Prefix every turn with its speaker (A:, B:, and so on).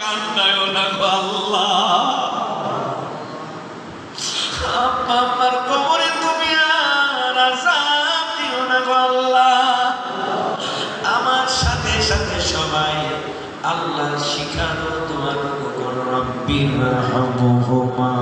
A: কান্নায় না গো আল্লাহ, আব্বা আম্মার কবরে তুমি আর আযাব দিও না গো আল্লাহ। আমার সাথে সাথে সবাই আল্লাহ শিখানো তোমার হুকুম, রব্বিরহামহুমা